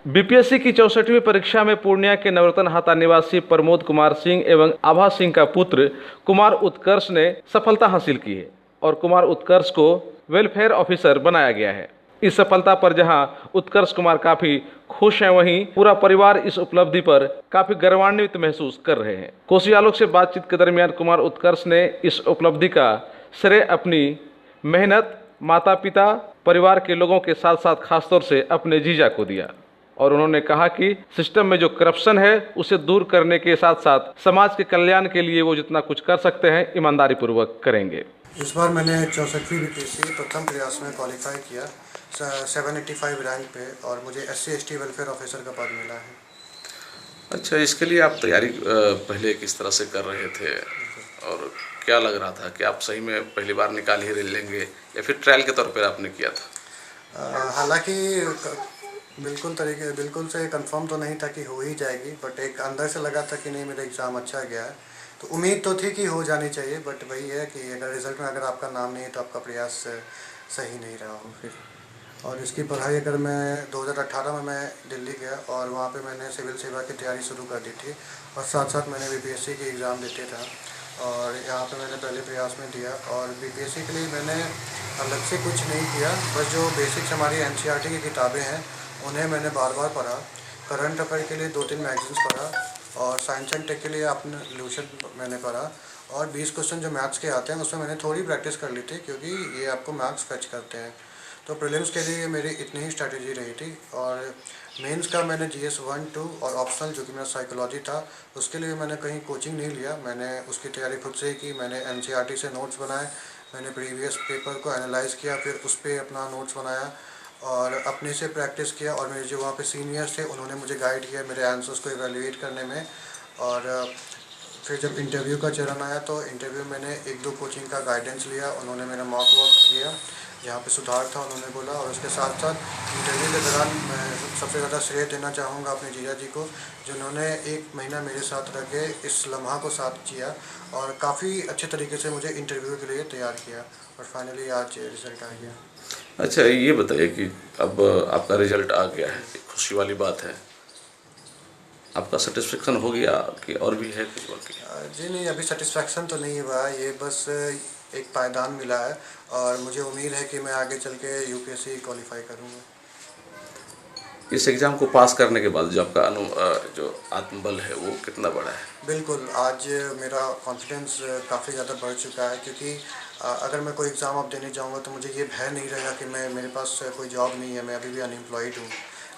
BPSC की 64वीं परीक्षा में पूर्णिया के नवरत्न हाता निवासी प्रमोद कुमार सिंह एवं आभा सिंह का पुत्र कुमार उत्कर्ष ने सफलता हासिल की है और कुमार उत्कर्ष को वेलफेयर ऑफिसर बनाया गया है। इस सफलता पर जहां उत्कर्ष कुमार काफी खुश हैं, वहीं पूरा परिवार इस उपलब्धि पर काफी गर्वान्वित महसूस कर रहे हैं। कोसी आलोक से बातचीत के दरमियान कुमार उत्कर्ष ने इस उपलब्धि का श्रेय अपनी मेहनत, माता पिता, परिवार के लोगों के साथ साथ खासतौर से अपने जीजा को दिया और उन्होंने कहा कि सिस्टम में जो करप्शन है उसे दूर करने के साथ साथ समाज के कल्याण के लिए वो जितना कुछ कर सकते हैं ईमानदारी पूर्वक करेंगे। इस बार मैंने 64वीं बीपीएससी प्रथम प्रयास में क्वालिफाई किया 785 रैंक पे और मुझे SC/ST वेलफेयर ऑफिसर का पद मिला है। अच्छा, इसके लिए आप तैयारी पहले किस तरह से कर रहे थे और क्या लग रहा था कि आप सही में पहली बार निकाल ही लेंगे या फिर ट्रायल के तौर पर आपने किया था? हालांकि बिल्कुल से कंफर्म तो नहीं था कि हो ही जाएगी, बट एक अंदर से लगा था कि नहीं मेरा एग्ज़ाम अच्छा गया है, तो उम्मीद तो थी कि हो जानी चाहिए। बट वही है कि अगर रिज़ल्ट में अगर आपका नाम नहीं है तो आपका प्रयास सही नहीं रहा हो फिर। और इसकी पढ़ाई अगर मैं 2018 में मैं दिल्ली गया और वहाँ पे मैंने सिविल सेवा की तैयारी शुरू कर दी थी और साथ साथ मैंने बीपीएससी की एग्ज़ाम देते था और यहाँ पे मैंने पहले प्रयास में दिया और बीपीएससी के लिए मैंने अलग से कुछ नहीं किया, बस जो बेसिक्स हमारी एनसीईआरटी की किताबें हैं उन्हें मैंने बार बार पढ़ा। करंट अफेयर के लिए 2-3 मैगजीन्स पढ़ा और साइंस एंड टेक के लिए अपने लूशन मैंने पढ़ा और 20 क्वेश्चन जो मैथ्स के आते हैं उसमें मैंने थोड़ी प्रैक्टिस कर ली थी क्योंकि ये आपको मार्क्स फैच करते हैं। तो प्रीलिम्स के लिए मेरी इतनी ही स्ट्रैटेजी रही थी और मेंस का मैंने GS 1, 2 और ऑप्शनल जो कि मेरा साइकोलॉजी था उसके लिए मैंने कहीं कोचिंग नहीं लिया, मैंने उसकी तैयारी खुद से ही की। मैंने एनसीईआरटी से नोट्स बनाए, मैंने प्रीवियस पेपर को एनालाइज़ किया, फिर उस पर अपना नोट्स बनाया और अपने से प्रैक्टिस किया और मेरे जो वहाँ पे सीनियर्स थे उन्होंने मुझे गाइड किया मेरे आंसर्स को इवैल्यूएट करने में। और फिर जब इंटरव्यू का चरण आया तो इंटरव्यू मैंने 1-2 कोचिंग का गाइडेंस लिया, उन्होंने मेरा मॉक वॉक किया, जहाँ पे सुधार था उन्होंने बोला। और उसके साथ साथ इंटरव्यू के दौरान मैं सबसे ज़्यादा श्रेय देना चाहूँगा अपने जीजा जी को, जिन्होंने 1 महीना मेरे साथ रह के इस लम्हा को साथ किया और काफ़ी अच्छे तरीके से मुझे इंटरव्यू के लिए तैयार किया और फाइनली आज रिज़ल्ट आ गया। अच्छा, ये बताइए कि अब आपका रिजल्ट आ गया है, खुशी वाली बात है, आपका सेटिस्फेक्शन हो गया कि और भी है कुछ बाकी? जी नहीं, अभी सेटिस्फेक्शन तो नहीं हुआ है, ये बस एक पायदान मिला है और मुझे उम्मीद है कि मैं आगे चल के यूपीएससी क्वालिफाई करूँगा। इस एग्ज़ाम को पास करने के बाद जो आपका जो आत्मबल है वो कितना बढ़ा है? बिल्कुल, आज मेरा कॉन्फिडेंस काफ़ी ज़्यादा बढ़ चुका है क्योंकि अगर मैं कोई एग्ज़ाम अब देने जाऊँगा तो मुझे ये भय नहीं रहेगा कि मेरे पास कोई जॉब नहीं है, मैं अभी भी अनएम्प्लॉयड हूँ।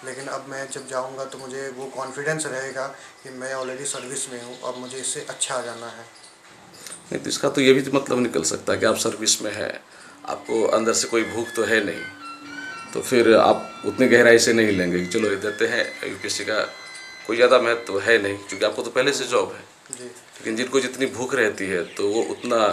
लेकिन अब मैं जब जाऊँगा तो मुझे वो कॉन्फिडेंस रहेगा कि मैं ऑलरेडी सर्विस में हूँ और मुझे इससे अच्छा जाना है। नहीं तो इसका तो ये भी तो मतलब निकल सकता है कि आप सर्विस में हैं, आपको अंदर से कोई भूख तो है नहीं, तो फिर आप उतनी गहराई से नहीं लेंगे कि चलो ये देते हैं, यूपीएससी का कोई ज़्यादा महत्व तो है नहीं क्योंकि आपको तो पहले से जॉब है। जी। लेकिन जिनको जितनी भूख रहती है तो वो उतना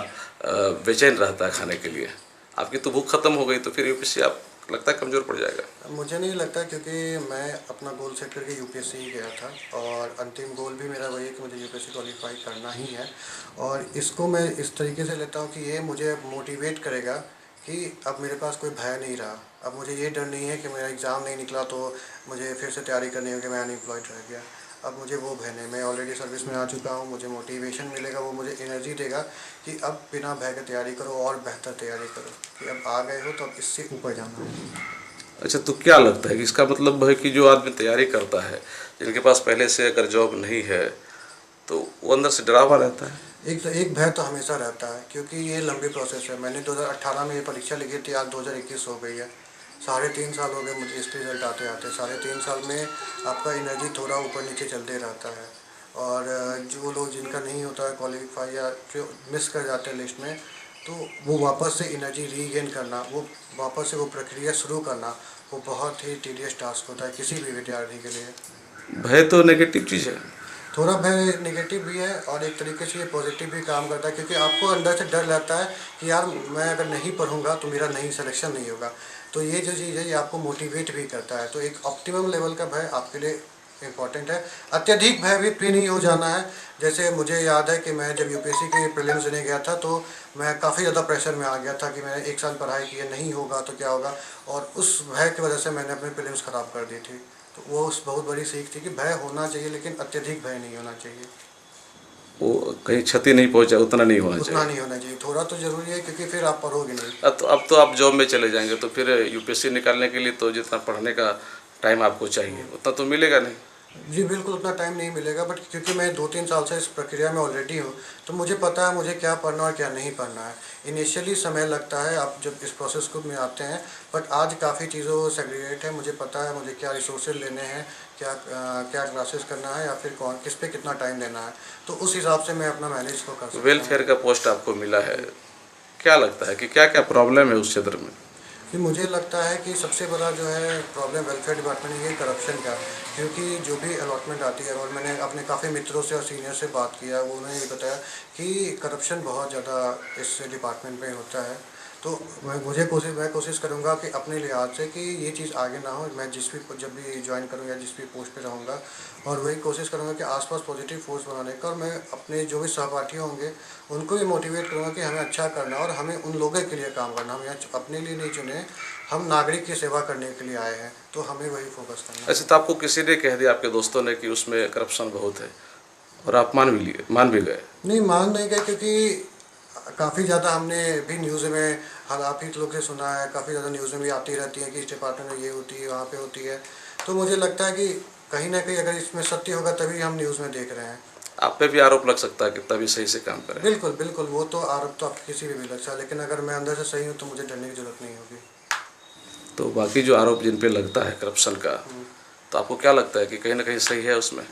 बेचैन रहता है खाने के लिए। आपकी तो भूख ख़त्म हो गई तो फिर यूपीएससी आप लगता है कमज़ोर पड़ जाएगा? मुझे नहीं लगता क्योंकि मैं अपना गोल सेट करके यूपीएससी ही गया था और अंतिम गोल भी मेरा वही है कि मुझे यूपीएससी क्वालिफाई करना ही है। और इसको मैं इस तरीके से लेता हूँ कि ये मुझे मोटिवेट करेगा कि अब मेरे पास कोई भय नहीं रहा। अब मुझे ये डर नहीं है कि मेरा एग्ज़ाम नहीं निकला तो मुझे फिर से तैयारी करनी होगी, मैं अनएम्प्लॉयड रह गया। अब मुझे वो भय नहीं, मैं ऑलरेडी सर्विस में आ चुका हूँ, मुझे मोटिवेशन मिलेगा, वो मुझे एनर्जी देगा कि अब बिना भय के तैयारी करो और बेहतर तैयारी करो कि अब आ गए हो तो अब इससे ऊपर जाना है। अच्छा, तो क्या लगता है कि इसका मतलब है कि जो आदमी तैयारी करता है, जिनके पास पहले से अगर जॉब नहीं है तो वो अंदर से डरा हुआ रहता है? एक भय तो हमेशा रहता है क्योंकि ये लंबी प्रोसेस है। मैंने 2018 में ये परीक्षा लिखी थी, आज 2021 हो गई है, 3.5 साल हो गए मुझे इसके रिजल्ट आते आते। 3.5 साल में आपका एनर्जी थोड़ा ऊपर नीचे चलते रहता है और जो लोग जिनका नहीं होता है क्वालिफाई या जो मिस कर जाते हैं लिस्ट में, तो वो वापस से एनर्जी रीगेन करना, वो वापस से वो प्रक्रिया शुरू करना, वो बहुत ही टीडियस टास्क होता है किसी भी विद्यार्थी के लिए। भय तो नेगेटिव चीज़ है। थोड़ा भय नेगेटिव भी है और एक तरीके से ये पॉजिटिव भी काम करता है क्योंकि आपको अंदर से डर लगता है कि यार मैं अगर नहीं पढ़ूंगा तो मेरा नहीं सिलेक्शन नहीं होगा। तो ये जो चीज़ है ये आपको मोटिवेट भी करता है। तो एक ऑप्टिमम लेवल का भय आपके लिए इम्पॉर्टेंट है। अत्यधिक भयभीत भी नहीं हो जाना है। जैसे मुझे याद है कि मैं जब यूपीएससी के प्रीलिम्स देने गया था तो मैं काफ़ी ज़्यादा प्रेशर में आ गया था कि मैंने 1 साल पढ़ाई की है, नहीं होगा तो क्या होगा, और उस भय की वजह से मैंने अपने प्रीलिम्स ख़राब कर दी थी। तो वो उस बहुत बड़ी सीख थी कि भय होना चाहिए लेकिन अत्यधिक भय नहीं होना चाहिए। वो कहीं क्षति नहीं पहुंचे उतना नहीं होना उतना चाहिए। नहीं होना चाहिए, थोड़ा तो ज़रूरी है क्योंकि फिर आप पढ़ोगे नहीं। अब तो आप जॉब में चले जाएंगे तो फिर यूपीएससी निकालने के लिए तो जितना पढ़ने का टाइम आपको चाहिए उतना तो मिलेगा नहीं। जी बिल्कुल, उतना टाइम नहीं मिलेगा, बट क्योंकि मैं 2-3 साल से इस प्रक्रिया में ऑलरेडी हूँ, तो मुझे पता है मुझे क्या पढ़ना और क्या नहीं पढ़ना है। इनिशियली समय लगता है आप जब इस प्रोसेस को में आते हैं, बट आज काफ़ी चीज़ों सेग्रीगेट है, मुझे पता है मुझे क्या रिसोर्सेज लेने हैं, क्या क्लासेस करना है या फिर कौन किस पे कितना टाइम देना है। तो उस हिसाब से मैं अपना मैनेज तो कर सकता हूँ। वेलफेयर का पोस्ट आपको मिला है, क्या लगता है कि क्या क्या प्रॉब्लम है उस क्षेत्र में? कि मुझे लगता है कि सबसे बड़ा जो है प्रॉब्लम वेलफेयर डिपार्टमेंट में ये करप्शन का, क्योंकि जो भी अलॉटमेंट आती है और मैंने अपने काफ़ी मित्रों से और सीनियर से बात किया, वो उन्होंने ये बताया कि करप्शन बहुत ज़्यादा इस डिपार्टमेंट में होता है। तो मैं कोशिश करूँगा कि अपने लिहाज से कि ये चीज़ आगे ना हो, मैं जब भी ज्वाइन करूँ या जिस भी पोस्ट पे रहूँगा, और वही कोशिश करूँगा कि आसपास पॉजिटिव फोर्स बनाने का, और मैं अपने जो भी सहपाठी होंगे उनको भी मोटिवेट करूँगा कि हमें अच्छा करना और हमें उन लोगों के लिए काम करना। हम यहाँ अपने लिए नहीं चुने, हम नागरिक की सेवा करने के लिए आए हैं, तो हमें वही फोकस करना है। ऐसे तो आपको किसी ने कह दिया, आपके दोस्तों ने, कि उसमें करप्शन बहुत है और आप मान भी गए? नहीं, मान नहीं गए, क्योंकि काफ़ी ज़्यादा हमने भी न्यूज़ में आप ही लोग से सुना है, काफ़ी ज़्यादा न्यूज़ में भी आती रहती है कि इस डिपार्टमेंट में ये होती है, वहाँ पे होती है। तो मुझे लगता है कि कहीं ना कहीं अगर इसमें सत्य होगा तभी हम न्यूज़ में देख रहे हैं। आप पे भी आरोप लग सकता है कि तभी सही से काम करें। बिल्कुल बिल्कुल, वो तो आरोप तो आप किसी भी लगता है, लेकिन अगर मैं अंदर से सही हूँ तो मुझे डरने की ज़रूरत नहीं होगी। तो बाकी जो आरोप जिन पे लगता है करप्शन का, तो आपको क्या लगता है कि कहीं ना कहीं सही है उसमें?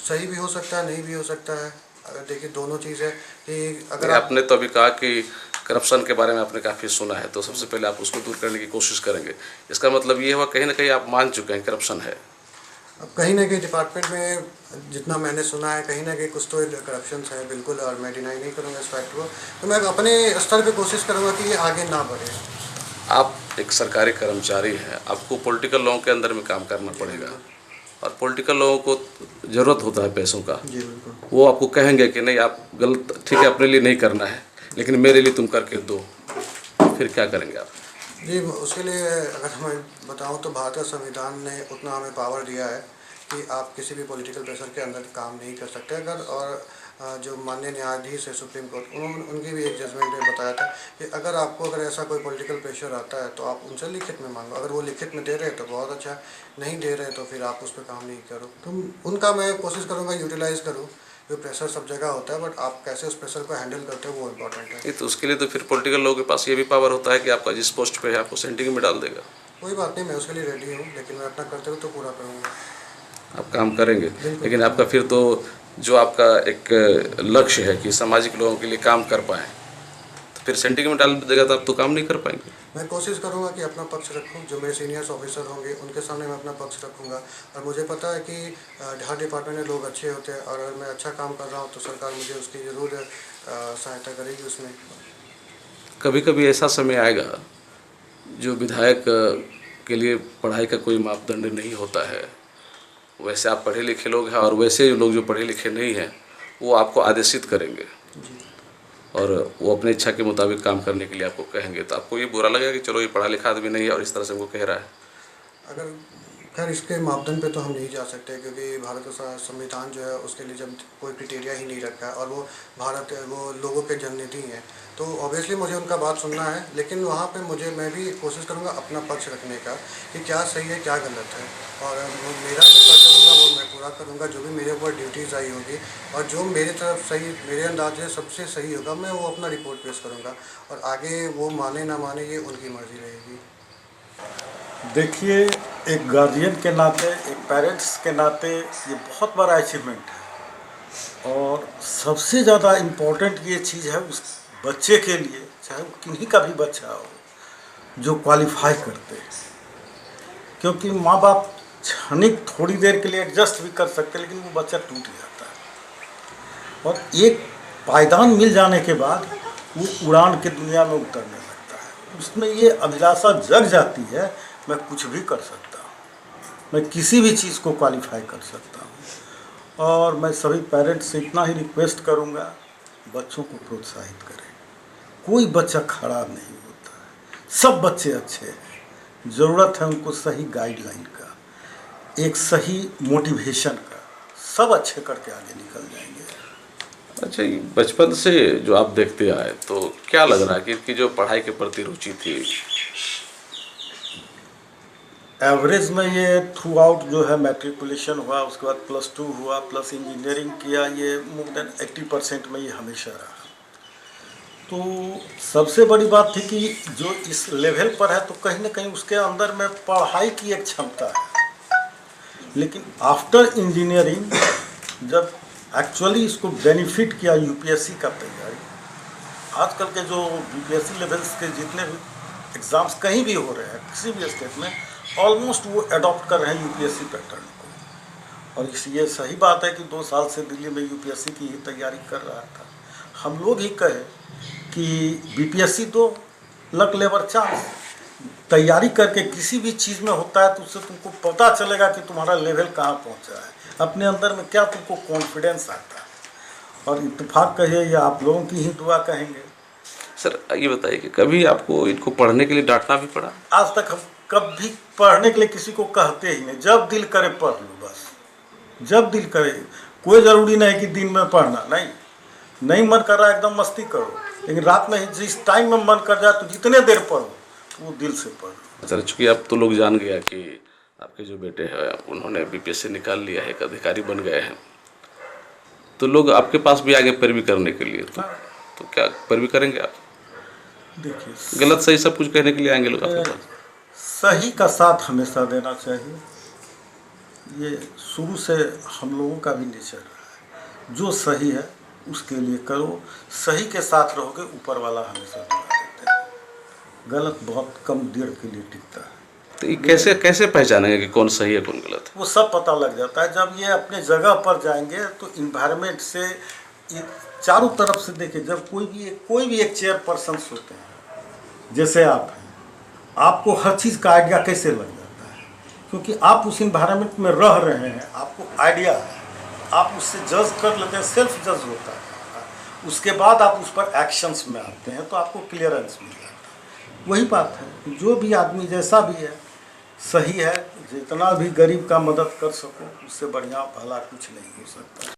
सही भी हो सकता है, नहीं भी हो सकता है। अगर देखिए दोनों चीज़ है कि अगर नहीं, आप आपने तो अभी कहा कि करप्शन के बारे में आपने काफ़ी सुना है, तो सबसे पहले आप उसको दूर करने की कोशिश करेंगे। इसका मतलब ये हुआ कहीं ना कहीं आप मान चुके हैं करप्शन है। अब कहीं ना कहीं डिपार्टमेंट में जितना मैंने सुना है, कहीं ना कहीं कुछ तो करप्शन है बिल्कुल, और मैं डिनाई नहीं करूँगा इस फैक्ट को। तो मैं अपने स्तर पे कोशिश करूँगा कि ये आगे ना बढ़े। आप एक सरकारी कर्मचारी हैं, आपको पॉलिटिकल लोगों के अंदर में काम करना पड़ेगा, और पॉलिटिकल लोगों को ज़रूरत होता है पैसों का। जी बिल्कुल। वो आपको कहेंगे कि नहीं, आप गलत, ठीक है, अपने लिए नहीं करना है, लेकिन मेरे लिए तुम करके दो, फिर क्या करेंगे आप? जी, उसके लिए अगर मैं बताऊं तो भारत का संविधान ने उतना हमें पावर दिया है कि आप किसी भी पॉलिटिकल प्रेशर के अंदर काम नहीं कर सकते। अगर और जो माननीय न्यायाधीश है सुप्रीम कोर्ट, उन्होंने उनकी भी एक जजमेंट में बताया था कि अगर ऐसा कोई पॉलिटिकल प्रेशर आता है तो आप उनसे लिखित में मांगो। अगर वो लिखित में दे रहे हैं तो बहुत अच्छा, नहीं दे रहे तो फिर आप उस पर काम नहीं करो। तो उनका मैं कोशिश करूँगा यूटिलाइज़ करूँ। जो प्रेशर सब जगह होता है, बट आप कैसे उस प्रेशर को हैंडल करते हो वो इम्पोर्टेंट है। ये तो उसके लिए तो फिर पॉलिटिकल लोगों के पास ये भी पावर होता है कि आपका जिस पोस्ट पे है आपको सेंटिंग में डाल देगा। कोई बात नहीं, मैं उसके लिए रेडी हूँ, लेकिन मैं अपना कर्तव्य तो पूरा करूँगा। आप काम करेंगे, बिल्कुल। लेकिन आपका फिर तो जो आपका एक लक्ष्य है कि सामाजिक लोगों के लिए काम कर पाएँ, तो फिर सेंटिंग में डाल देगा तो आप तो काम नहीं कर पाएंगे। मैं कोशिश करूंगा कि अपना पक्ष रखूं, जो मेरे सीनियर्स ऑफिसर होंगे उनके सामने मैं अपना पक्ष रखूंगा। और मुझे पता है कि हर डिपार्टमेंट में लोग अच्छे होते हैं, और अगर मैं अच्छा काम कर रहा हूं तो सरकार मुझे उसकी ज़रूर सहायता करेगी उसमें। कभी कभी ऐसा समय आएगा जो विधायक के लिए पढ़ाई का कोई मापदंड नहीं होता है। वैसे आप पढ़े लिखे लोग हैं, और वैसे लोग जो पढ़े लिखे नहीं हैं वो आपको आदेशित करेंगे जी। और वो अपनी इच्छा के मुताबिक काम करने के लिए आपको कहेंगे, तो आपको ये बुरा लगेगा कि चलो ये पढ़ा लिखा आदमी नहीं है और इस तरह से हमको कह रहा है? अगर खैर इसके मापदंड पे तो हम नहीं जा सकते, क्योंकि भारत का संविधान जो है उसके लिए जब कोई क्राइटेरिया ही नहीं रखा है, और वो लोगों के जननिधि हैं, तो ऑब्वियसली मुझे उनका बात सुनना है। लेकिन वहाँ पे मैं भी कोशिश करूँगा अपना पक्ष रखने का कि क्या सही है क्या गलत है, और मेरा जो कर्तव्य होगा वो मैं पूरा करूँगा। जो भी मेरे ऊपर ड्यूटीज़ आई होगी और जो मेरी तरफ सही, मेरे अंदाजे सबसे सही होगा, मैं वो अपना रिपोर्ट पेश करूँगा, और आगे वो माने ना माने ये उनकी मर्जी रहेगी। देखिए, एक गार्जियन के नाते, एक पेरेंट्स के नाते ये बहुत बड़ा अचीवमेंट है, और सबसे ज़्यादा इम्पोर्टेंट ये चीज़ है उस बच्चे के लिए, चाहे वो किन्हीं का भी बच्चा हो, जो क्वालिफाई करते हैं। क्योंकि माँ बाप क्षणिक थोड़ी देर के लिए एडजस्ट भी कर सकते हैं, लेकिन वो बच्चा टूट जाता है, और एक पायदान मिल जाने के बाद वो उड़ान के दुनिया में उतरने लगता है। उसमें ये अभिलाषा जग जाती है, मैं कुछ भी कर सकता हूँ, मैं किसी भी चीज़ को क्वालिफाई कर सकता हूँ। और मैं सभी पेरेंट्स से इतना ही रिक्वेस्ट करूँगा, बच्चों को प्रोत्साहित करें। कोई बच्चा खराब नहीं होता है, सब बच्चे अच्छे हैं। ज़रूरत है उनको सही गाइडलाइन का। एक सही मोटिवेशन का, सब अच्छे करके आगे निकल जाएंगे। अच्छा, ये बचपन से जो आप देखते आए तो क्या लग रहा है कि इनकी जो पढ़ाई के प्रति रुचि थी? एवरेज में ये थ्रू आउट जो है मैट्रिकुलेशन हुआ, उसके बाद +2 हुआ, प्लस इंजीनियरिंग किया, ये मोर देन 80% में ये हमेशा रहा। तो सबसे बड़ी बात थी कि जो इस लेवल पर है तो कहीं ना कहीं उसके अंदर में पढ़ाई की एक क्षमता है, लेकिन आफ्टर इंजीनियरिंग जब एक्चुअली इसको बेनिफिट किया यूपीएससी का तैयारी, आजकल के जो यूपीएससी लेवल्स के जितने भी एग्ज़ाम्स कहीं भी हो रहे हैं किसी भी स्टेट में, ऑलमोस्ट वो अडॉप्ट कर रहे हैं यूपीएससी पैटर्न को। और ये सही बात है कि 2 साल से दिल्ली में यूपीएससी की ही तैयारी कर रहा था। हम लोग ही कहे कि बीपीएससी तो लक लेबर चांस, तैयारी करके किसी भी चीज़ में होता है तो उससे तुमको पता चलेगा कि तुम्हारा लेवल कहाँ पहुँचा है, अपने अंदर में क्या तुमको कॉन्फिडेंस आता है। और इत्तेफाक कहिए या आप लोगों की ही दुआ कहेंगे। सर ये बताइए कि कभी आपको इनको पढ़ने के लिए डांटना भी पड़ा? आज तक हम कभी पढ़ने के लिए किसी को कहते ही नहीं, जब दिल करे पढ़ लो बस, जब दिल करे। कोई ज़रूरी नहीं कि दिन में पढ़ना, नहीं मन कर रहा एकदम मस्ती करो, लेकिन रात में जिस टाइम में मन कर जाए तो जितने देर पढ़ो वो दिल से पढ़ो। सर चूँकि अब तो लोग जान गया कि आपके जो बेटे हैं उन्होंने बीपीएससी निकाल लिया है, एक अधिकारी बन गए हैं, तो लोग आपके पास भी आगे पैरवी करने के लिए, तो क्या पैरवी करेंगे आप? देखिए, गलत सही सब कुछ कहने के लिए आएंगे लोग आपके पास? सही का साथ हमेशा देना चाहिए, ये शुरू से हम लोगों का भी नेचर रहा है। जो सही है उसके लिए करो, सही के साथ रहोगे ऊपर वाला हमेशा दुआ देते हैं। गलत बहुत कम देर के लिए टिकता है। तो ये कैसे पहचानेंगे कि कौन सही है कौन गलत है? वो सब पता लग जाता है जब ये अपने जगह पर जाएंगे तो इन्वायरमेंट से ये चारों तरफ से देखें। जब कोई भी एक चेयरपर्सन होते हैं, जैसे आप हैं, आपको हर चीज़ का आइडिया कैसे लग जाता है, क्योंकि आप उस इन्वायरमेंट में रह रहे हैं, आपको आइडिया है, आप उससे जज कर लेते हैं, सेल्फ जज होता है। उसके बाद आप उस पर एक्शंस में आते हैं तो आपको क्लियरेंस मिल जाता है। वही बात है, जो भी आदमी जैसा भी है सही है, जितना भी गरीब का मदद कर सको उससे बढ़िया भला कुछ नहीं हो सकता।